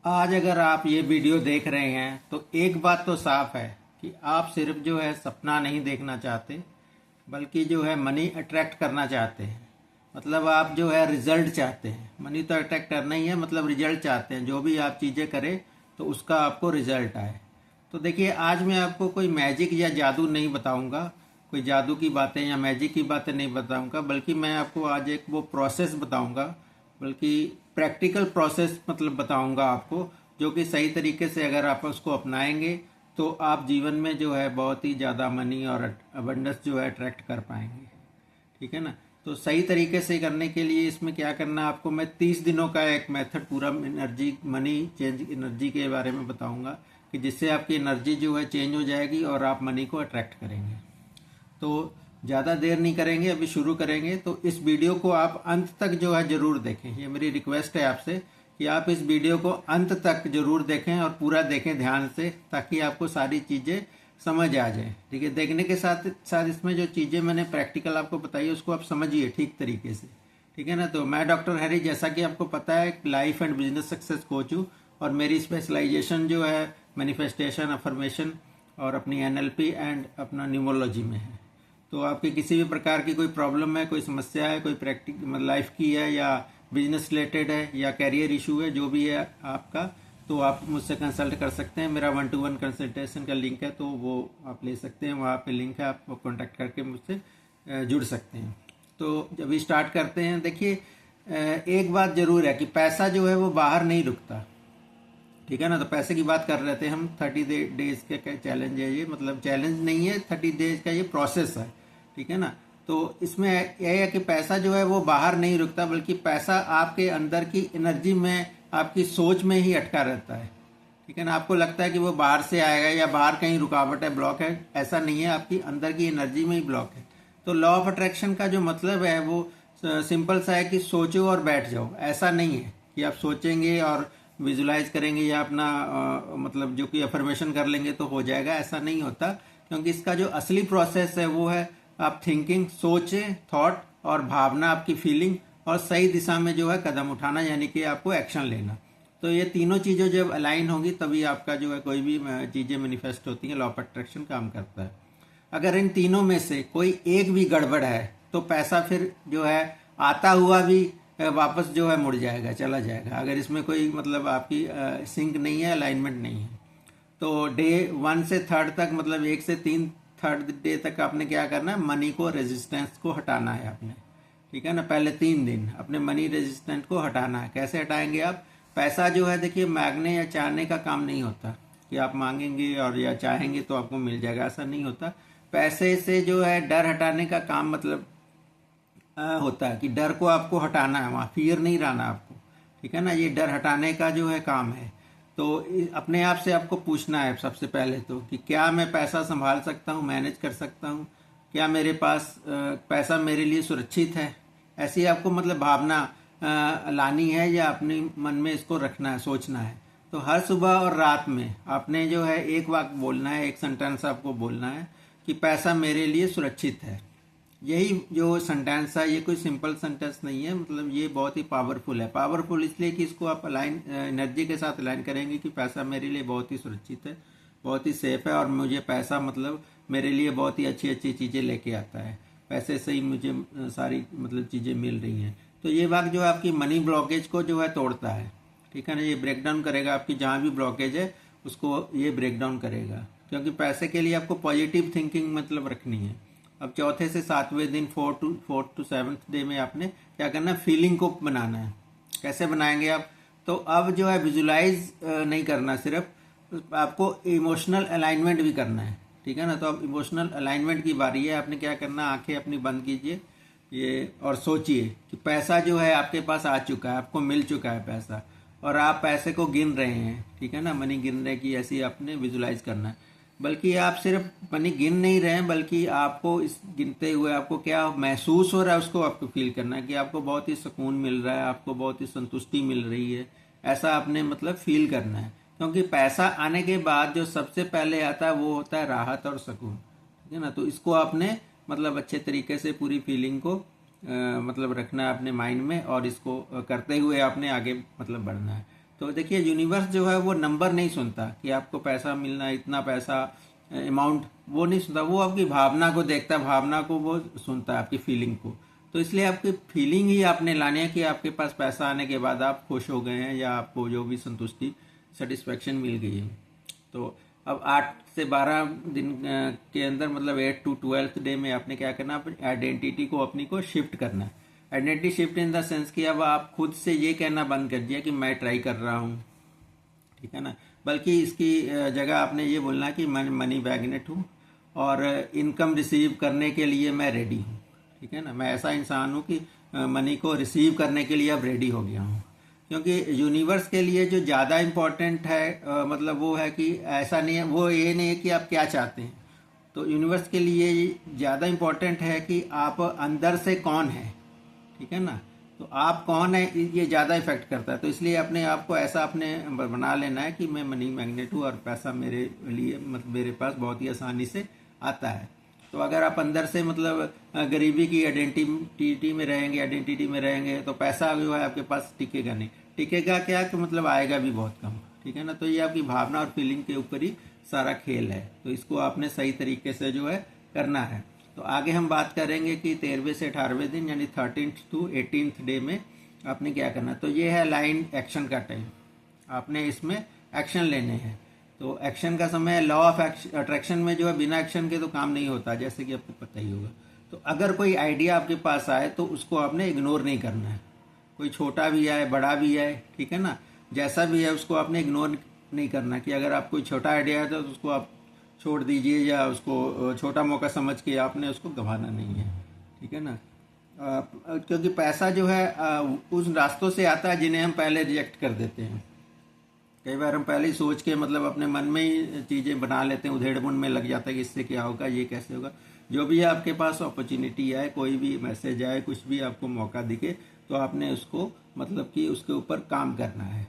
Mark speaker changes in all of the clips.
Speaker 1: आज अगर आप ये वीडियो देख रहे हैं तो एक बात तो साफ है कि आप सिर्फ जो है सपना नहीं देखना चाहते, बल्कि जो है मनी अट्रैक्ट करना चाहते हैं। मतलब आप जो है रिजल्ट चाहते हैं। मनी तो अट्रैक्ट करना ही है, मतलब रिजल्ट चाहते हैं। जो भी आप चीज़ें करें तो उसका आपको रिजल्ट आए। तो देखिए, आज मैं आपको कोई मैजिक या जादू नहीं बताऊंगा, कोई जादू की बातें या मैजिक की बातें नहीं बताऊंगा, बल्कि मैं आपको आज एक वो प्रोसेस बताऊंगा, बल्कि प्रैक्टिकल प्रोसेस मतलब बताऊंगा आपको, जो कि सही तरीके से अगर आप उसको अपनाएंगे तो आप जीवन में जो है बहुत ही ज़्यादा मनी और अबंडेंस जो है अट्रैक्ट कर पाएंगे। ठीक है ना। तो सही तरीके से करने के लिए इसमें क्या करना है आपको, मैं 30 दिनों का एक मेथड पूरा एनर्जी मनी चेंज एनर्जी के बारे में बताऊंगा कि जिससे आपकी एनर्जी जो है चेंज हो जाएगी और आप मनी को अट्रैक्ट करेंगे। तो ज़्यादा देर नहीं करेंगे, अभी शुरू करेंगे। तो इस वीडियो को आप अंत तक जो है ज़रूर देखें। ये मेरी रिक्वेस्ट है आपसे कि आप इस वीडियो को अंत तक ज़रूर देखें और पूरा देखें ध्यान से, ताकि आपको सारी चीज़ें समझ आ जाए। ठीक है। देखने के साथ साथ इसमें जो चीज़ें मैंने प्रैक्टिकल आपको बताई उसको आप समझिए ठीक तरीके से। ठीक है ना। तो मैं डॉक्टर हैरी, जैसा कि आपको पता है, life and business success coach हूँ और मेरी स्पेशलाइजेशन जो है मैनिफेस्टेशन, अफर्मेशन और अपनी एनएलपी एंड अपना न्यूमरोलॉजी में है। तो आपकी किसी भी प्रकार की कोई प्रॉब्लम है, कोई समस्या है, कोई प्रैक्टिक लाइफ की है या बिजनेस रिलेटेड है या कैरियर इशू है, जो भी है आपका, तो आप मुझसे कंसल्ट कर सकते हैं। मेरा 1-to-1 कंसल्टेशन का लिंक है, तो वो आप ले सकते हैं। वहाँ पे लिंक है, आप कॉन्टैक्ट करके मुझसे जुड़ सकते हैं। तो जब भी स्टार्ट करते हैं, देखिए एक बात ज़रूर है कि पैसा जो है वो बाहर नहीं रुकता। ठीक है ना। तो पैसे की बात कर रहे थे हम। 30 डेज का चैलेंज है ये, मतलब चैलेंज नहीं है, 30 डेज का ये प्रोसेस है। ठीक है ना। तो इसमें यह है कि पैसा जो है वो बाहर नहीं रुकता, बल्कि पैसा आपके अंदर की एनर्जी में, आपकी सोच में ही अटका रहता है। ठीक है ना। आपको लगता है कि वो बाहर से आएगा या बाहर कहीं रुकावट है, ब्लॉक है। ऐसा नहीं है, आपकी अंदर की एनर्जी में ही ब्लॉक है। तो लॉ ऑफ अट्रैक्शन का जो मतलब है वो सिंपल सा है कि सोचो और बैठ जाओ। ऐसा नहीं है कि आप सोचेंगे और विजुलाइज करेंगे या अपना मतलब जो कि अफर्मेशन कर लेंगे तो हो जाएगा। ऐसा नहीं होता, क्योंकि इसका जो असली प्रोसेस है वो है आप थिंकिंग, सोचें, थॉट और भावना, आपकी फीलिंग, और सही दिशा में जो है कदम उठाना, यानी कि आपको एक्शन लेना। तो ये तीनों चीज़ें जब अलाइन होंगी तभी आपका जो है कोई भी चीज़ें मैनिफेस्ट होती हैं, लॉ ऑफ अट्रैक्शन काम करता है। अगर इन तीनों में से कोई एक भी गड़बड़ है तो पैसा फिर जो है आता हुआ भी वापस जो है मुड़ जाएगा, चला जाएगा। अगर इसमें कोई मतलब आपकी सिंक नहीं है, अलाइनमेंट नहीं है। तो डे 1 से 3rd तक, मतलब 1 से 3 3rd डे तक आपने क्या करना है, मनी को, रेजिस्टेंस को हटाना है आपने। ठीक है ना। पहले 3 दिन अपने मनी रेजिस्टेंस को हटाना है। कैसे हटाएंगे आप? पैसा जो है, देखिए, मांगने या चाहने का काम नहीं होता कि आप मांगेंगे और या चाहेंगे तो आपको मिल जाएगा। ऐसा नहीं होता। पैसे से जो है डर हटाने का काम मतलब होता है कि डर को आपको हटाना है, वहाँ फियर नहीं रहना आपको। ठीक है ना। ये डर हटाने का जो है काम है। तो अपने आप से आपको पूछना है सबसे पहले तो कि क्या मैं पैसा संभाल सकता हूँ, मैनेज कर सकता हूँ? क्या मेरे पास पैसा मेरे लिए सुरक्षित है? ऐसी आपको मतलब भावना लानी है या अपने मन में इसको रखना है, सोचना है। तो हर सुबह और रात में आपने जो है एक वाक्य बोलना है, एक सेंटेंस आपको बोलना है कि पैसा मेरे लिए सुरक्षित है। यही जो सेंटेंस है, ये कोई सिंपल सेंटेंस नहीं है, मतलब ये बहुत ही पावरफुल है। पावरफुल इसलिए कि इसको आप अलाइन एनर्जी के साथ अलाइन करेंगे कि पैसा मेरे लिए बहुत ही सुरक्षित है, बहुत ही सेफ है, और मुझे पैसा मतलब मेरे लिए बहुत ही अच्छी अच्छी चीज़ें लेके आता है। पैसे से ही मुझे सारी मतलब चीज़ें मिल रही हैं। तो ये वाक्य जो है आपकी मनी ब्लॉकेज को जो है तोड़ता है। ठीक है ना। ये ब्रेक डाउन करेगा, आपकी जहाँ भी ब्लॉकेज है उसको ये ब्रेक डाउन करेगा, क्योंकि पैसे के लिए आपको पॉजिटिव थिंकिंग मतलब रखनी है। अब चौथे से 7वें दिन, 4th to 7th डे में आपने क्या करना है, फीलिंग को बनाना है। कैसे बनाएंगे आप? तो अब जो है विजुलाइज नहीं करना, सिर्फ आपको इमोशनल अलाइनमेंट भी करना है। ठीक है ना। तो अब इमोशनल अलाइनमेंट की बारी है। आपने क्या करना, आंखें अपनी बंद कीजिए ये और सोचिए कि पैसा जो है आपके पास आ चुका है, आपको मिल चुका है पैसा, और आप पैसे को गिन रहे हैं। ठीक है ना। मनी गिनने की ऐसी आपने विजुलाइज करना है। बल्कि आप सिर्फ मनी गिन नहीं रहे हैं, बल्कि आपको इस गिनते हुए आपको क्या महसूस हो रहा है उसको आपको फील करना है कि आपको बहुत ही सुकून मिल रहा है, आपको बहुत ही संतुष्टि मिल रही है। ऐसा आपने मतलब फील करना है, क्योंकि पैसा आने के बाद जो सबसे पहले आता है वो होता है राहत और सुकून। ठीक है ना। तो इसको आपने मतलब अच्छे तरीके से पूरी फीलिंग को मतलब रखना है अपने माइंड में, और इसको करते हुए आपने आगे मतलब बढ़ना है। तो देखिए यूनिवर्स जो है वो नंबर नहीं सुनता कि आपको पैसा मिलना, इतना पैसा अमाउंट, वो नहीं सुनता। वो आपकी भावना को देखता है, भावना को वो सुनता है, आपकी फीलिंग को। तो इसलिए आपकी फीलिंग ही आपने लानी है कि आपके पास पैसा आने के बाद आप खुश हो गए हैं या आपको जो भी संतुष्टि, सेटिस्फेक्शन मिल गई है। तो अब 8 से 12 दिन के अंदर, मतलब 8 to 12th डे में आपने क्या करना, अपनी आइडेंटिटी को अपनी को शिफ्ट करना है। Identity shift in the sense कि अब आप खुद से ये कहना बंद कर दिया कि मैं ट्राई कर रहा हूँ, ठीक है ना, बल्कि इसकी जगह आपने ये बोलना कि मैं मनी मैग्नेट हूँ और इनकम रिसीव करने के लिए मैं रेडी हूँ, ठीक है ना। मैं ऐसा इंसान हूँ कि मनी को रिसीव करने के लिए अब रेडी हो गया हूँ। क्योंकि यूनिवर्स के लिए जो ज़्यादा इम्पोर्टेंट है, मतलब वो है कि ऐसा नहीं है, वो ये नहीं है कि आप क्या चाहते हैं। तो यूनिवर्स के लिए ज़्यादा इम्पोर्टेंट है कि आप अंदर से कौन है, ठीक है ना। तो आप कौन है, ये ज़्यादा इफेक्ट करता है। तो इसलिए अपने आप को ऐसा अपने बना लेना है कि मैं मनी मैग्नेट हूँ और पैसा मेरे लिए, मतलब मेरे पास बहुत ही आसानी से आता है। तो अगर आप अंदर से मतलब गरीबी की आइडेंटिटी में रहेंगे तो पैसा जो है आपके पास टिकेगा नहीं। टिकेगा क्या कि मतलब आएगा भी बहुत कम, ठीक है ना। तो ये आपकी भावना और फीलिंग के ऊपर ही सारा खेल है। तो इसको आपने सही तरीके से जो है करना है। तो आगे हम बात करेंगे कि 13वें से 18वें दिन यानी 13th to 18th डे में आपने क्या करना। तो ये है लाइन एक्शन का टाइम, आपने इसमें एक्शन लेने हैं। तो एक्शन का समय, लॉ ऑफ अट्रैक्शन में जो है बिना एक्शन के तो काम नहीं होता, जैसे कि आपको पता ही होगा। तो अगर कोई आइडिया आपके पास आए तो उसको आपने इग्नोर नहीं करना है। कोई छोटा भी आए, बड़ा भी आए, ठीक है ना, जैसा भी है उसको आपने इग्नोर नहीं करना। कि अगर आप कोई छोटा आइडिया है तो उसको आप छोड़ दीजिए या उसको छोटा मौका समझ के आपने उसको गंवाना नहीं है, ठीक है ना। क्योंकि पैसा जो है उस रास्तों से आता है जिन्हें हम पहले रिजेक्ट कर देते हैं। कई बार हम पहले ही सोच के मतलब अपने मन में ही चीज़ें बना लेते हैं, उधेड़-बुन में लग जाता है कि इससे क्या होगा, ये कैसे होगा। जो भी आपके पास अपॉर्चुनिटी आए, कोई भी मैसेज आए, कुछ भी आपको मौका दिखे, तो आपने उसको मतलब कि उसके ऊपर काम करना है।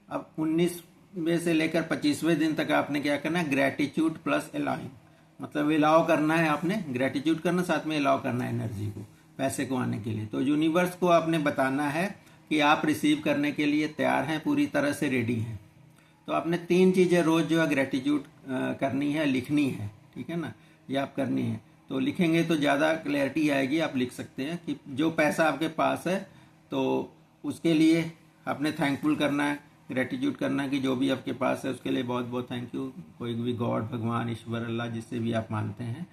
Speaker 1: अब 19वें से लेकर 25वें दिन तक आपने क्या करना है, ग्रेटिट्यूड प्लस अलाउइंग, मतलब अलाउ करना है आपने, ग्रेटिट्यूड करना, साथ में अलाउ करना है एनर्जी को, पैसे को आने के लिए। तो यूनिवर्स को आपने बताना है कि आप रिसीव करने के लिए तैयार हैं, पूरी तरह से रेडी हैं। तो आपने 3 चीज़ें रोज़ जो है ग्रेटिट्यूड करनी है, लिखनी है, ठीक है ना, ये आप करनी है। तो लिखेंगे तो ज़्यादा क्लैरिटी आएगी। आप लिख सकते हैं कि जो पैसा आपके पास है तो उसके लिए आपने थैंकफुल करना है, ग्रेटिट्यूड करना है कि जो भी आपके पास है उसके लिए बहुत बहुत थैंक यू। कोई भी गॉड, भगवान, ईश्वर, अल्लाह, जिससे भी आप मानते हैं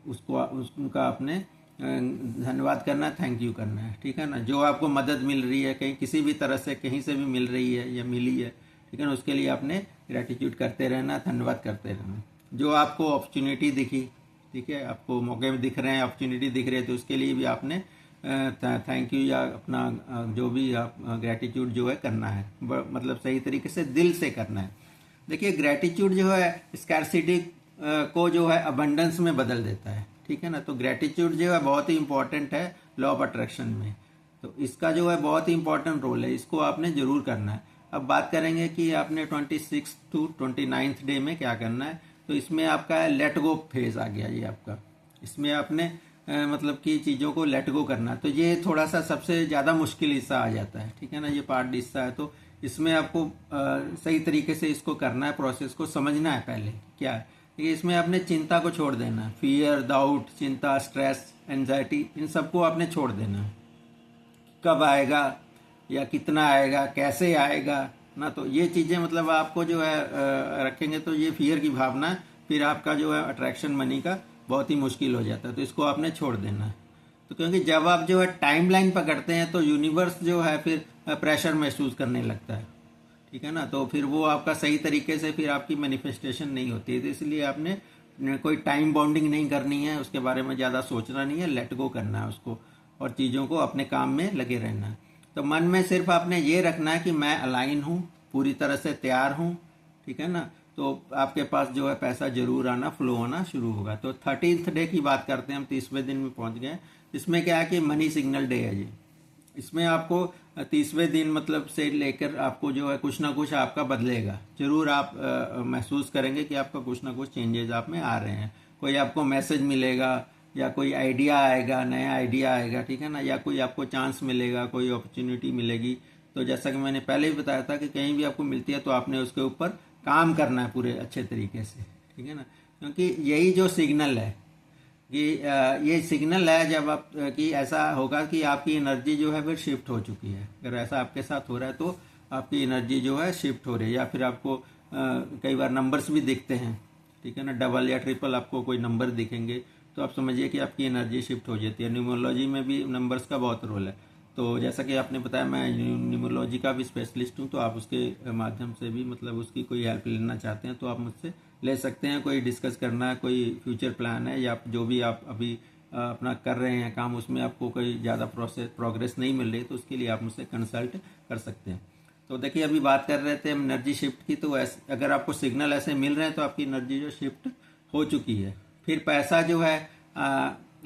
Speaker 1: उनका आपने धन्यवाद करना है, थैंक यू करना है, ठीक है ना। जो आपको मदद मिल रही है कहीं, किसी भी तरह से कहीं से भी मिल रही है या मिली है, ठीक है ना, उसके लिए आपने ग्रेटिट्यूड करते रहना, धन्यवाद करते रहना। जो आपको अपॉर्चुनिटी दिखी, ठीक है, आपको मौके में दिख रहे हैं, अपॉर्चुनिटी दिख रही है, तो उसके लिए भी आपने थैंक यू या अपना जो भी आप ग्रेटिट्यूड जो है करना है, मतलब सही तरीके से दिल से करना है। देखिए ग्रेटिट्यूड जो है स्कैरसिटी को जो है अबंडेंस में बदल देता है, ठीक है ना। तो ग्रेटिट्यूड जो है बहुत ही इंपॉर्टेंट है लॉ ऑफ अट्रैक्शन में। तो इसका जो है बहुत ही इंपॉर्टेंट रोल है, इसको आपने जरूर करना है। अब बात करेंगे कि आपने 26 to 29th डे में क्या करना है। तो इसमें आपका लेट गो फेज आ गया, ये आपका, इसमें आपने मतलब कि चीज़ों को लेट गो करना। तो ये थोड़ा सा सबसे ज़्यादा मुश्किल हिस्सा आ जाता है, ठीक है ना, ये पार्ट हिस्सा है। तो इसमें आपको सही तरीके से इसको करना है, प्रोसेस को समझना है पहले क्या है। देखिए इसमें आपने चिंता को छोड़ देना है, फियर, डाउट, चिंता, स्ट्रेस, एंजाइटी, इन सबको आपने छोड़ देना है। कब आएगा या कितना आएगा, कैसे आएगा ना, तो ये चीज़ें मतलब आपको जो है रखेंगे तो ये फियर की भावना, फिर आपका जो है अट्रैक्शन मनी का बहुत ही मुश्किल हो जाता है। तो इसको आपने छोड़ देना है। तो क्योंकि जब आप जो है टाइमलाइन पकड़ते हैं तो यूनिवर्स जो है फिर प्रेशर महसूस करने लगता है, ठीक है ना। तो फिर वो आपका सही तरीके से फिर आपकी मैनिफेस्टेशन नहीं होती है। तो इसलिए आपने कोई टाइम बाउंडिंग नहीं करनी है, उसके बारे में ज़्यादा सोचना नहीं है, लेट गो करना है उसको और चीज़ों को अपने काम में लगे रहना है। तो मन में सिर्फ आपने ये रखना है कि मैं अलाइन हूँ, पूरी तरह से तैयार हूँ, ठीक है ना। तो आपके पास जो है पैसा जरूर आना, फ्लो होना शुरू होगा। तो 13th डे की बात करते हैं हम, 30वें दिन में पहुंच गए। इसमें क्या है कि मनी सिग्नल डे है जी। इसमें आपको 30वें दिन मतलब से लेकर आपको जो है कुछ ना कुछ आपका बदलेगा जरूर। आप महसूस करेंगे कि आपका कुछ ना कुछ चेंजेस आप में आ रहे हैं। कोई आपको मैसेज मिलेगा या कोई आइडिया आएगा, नया आइडिया आएगा, ठीक है ना, या कोई आपको चांस मिलेगा, कोई अपॉर्चुनिटी मिलेगी तो जैसा कि मैंने पहले भी बताया था कि कहीं भी आपको मिलती है तो आपने उसके ऊपर काम करना है पूरे अच्छे तरीके से, ठीक है ना। क्योंकि यही जो सिग्नल है कि ये सिग्नल है जब आप कि ऐसा होगा कि आपकी एनर्जी जो है फिर शिफ्ट हो चुकी है। अगर ऐसा आपके साथ हो रहा है तो आपकी एनर्जी जो है शिफ्ट हो रही है, या फिर आपको कई बार नंबर्स भी दिखते हैं, ठीक है ना, डबल या ट्रिपल आपको कोई नंबर दिखेंगे तो आप समझिए कि आपकी एनर्जी शिफ्ट हो जाती है। न्यूमरोलॉजी में भी नंबर्स का बहुत रोल है। तो जैसा कि आपने बताया मैं न्यूमरोलॉजी का भी स्पेशलिस्ट हूँ, तो आप उसके माध्यम से भी मतलब उसकी कोई हेल्प लेना चाहते हैं तो आप मुझसे ले सकते हैं। कोई डिस्कस करना है, कोई फ्यूचर प्लान है, या जो भी आप अभी अपना कर रहे हैं काम, उसमें आपको कोई ज़्यादा प्रोग्रेस नहीं मिल रही तो उसके लिए आप मुझसे कंसल्ट कर सकते हैं। तो देखिए अभी बात कर रहे थे हम एनर्जी शिफ्ट की, तो अगर आपको सिग्नल ऐसे मिल रहे हैं तो आपकी एनर्जी जो शिफ्ट हो चुकी है। फिर पैसा जो है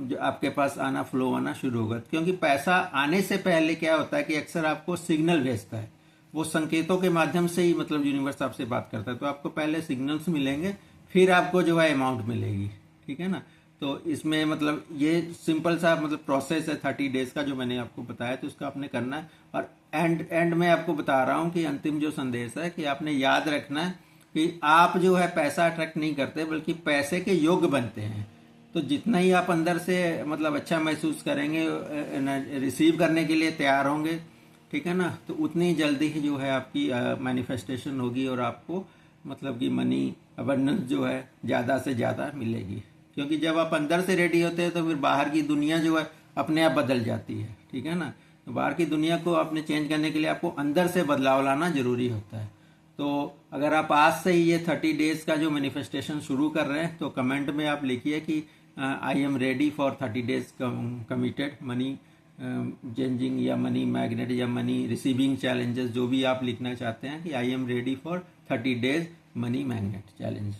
Speaker 1: जो आपके पास आना, फ्लो आना शुरू होगा। क्योंकि पैसा आने से पहले क्या होता है कि अक्सर आपको सिग्नल भेजता है, वो संकेतों के माध्यम से ही मतलब यूनिवर्स आपसे बात करता है। तो आपको पहले सिग्नल्स मिलेंगे, फिर आपको जो है अमाउंट मिलेगी, ठीक है ना। तो इसमें मतलब ये सिंपल सा मतलब प्रोसेस है 30 डेज का जो मैंने आपको बताया, तो उसका आपने करना है। और एंड में आपको बता रहा हूँ कि अंतिम जो संदेश है कि आपने याद रखना है कि आप जो है पैसा अट्रैक्ट नहीं करते बल्कि पैसे के योग्य बनते हैं। तो जितना ही आप अंदर से मतलब अच्छा महसूस करेंगे, रिसीव करने के लिए तैयार होंगे, ठीक है ना, तो उतनी जल्दी ही जो है आपकी मैनिफेस्टेशन होगी और आपको मतलब कि मनी अबंडेंस जो है ज़्यादा से ज़्यादा मिलेगी। क्योंकि जब आप अंदर से रेडी होते हैं तो फिर बाहर की दुनिया जो है अपने आप बदल जाती है, ठीक है ना। तो बाहर की दुनिया को आपने चेंज करने के लिए आपको अंदर से बदलाव लाना जरूरी होता है। तो अगर आप आज से ही ये 30 डेज का जो मैनिफेस्टेशन शुरू कर रहे हैं तो कमेंट में आप लिखिए कि I am ready for 30 days committed money changing या मनी मैग्नेट या मनी रिसीविंग चैलेंजेस, जो भी आप लिखना चाहते हैं कि I am ready for 30 days money magnet challenge.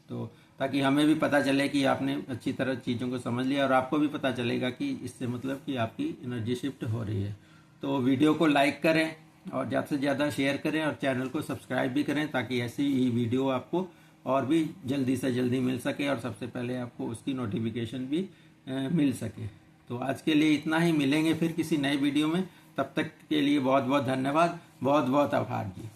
Speaker 1: तो ताकि हमें भी पता चले कि आपने अच्छी तरह चीज़ों को समझ लिया और आपको भी पता चलेगा कि इससे मतलब कि आपकी एनर्जी शिफ्ट हो रही है। तो वीडियो को लाइक करें और ज़्यादा से ज़्यादा शेयर करें और चैनल को सब्सक्राइब भी करें ताकि ऐसी ही वीडियो आपको और भी जल्दी से जल्दी मिल सके और सबसे पहले आपको उसकी नोटिफिकेशन भी मिल सके। तो आज के लिए इतना ही, मिलेंगे फिर किसी नए वीडियो में। तब तक के लिए बहुत बहुत धन्यवाद, बहुत बहुत आभार जी।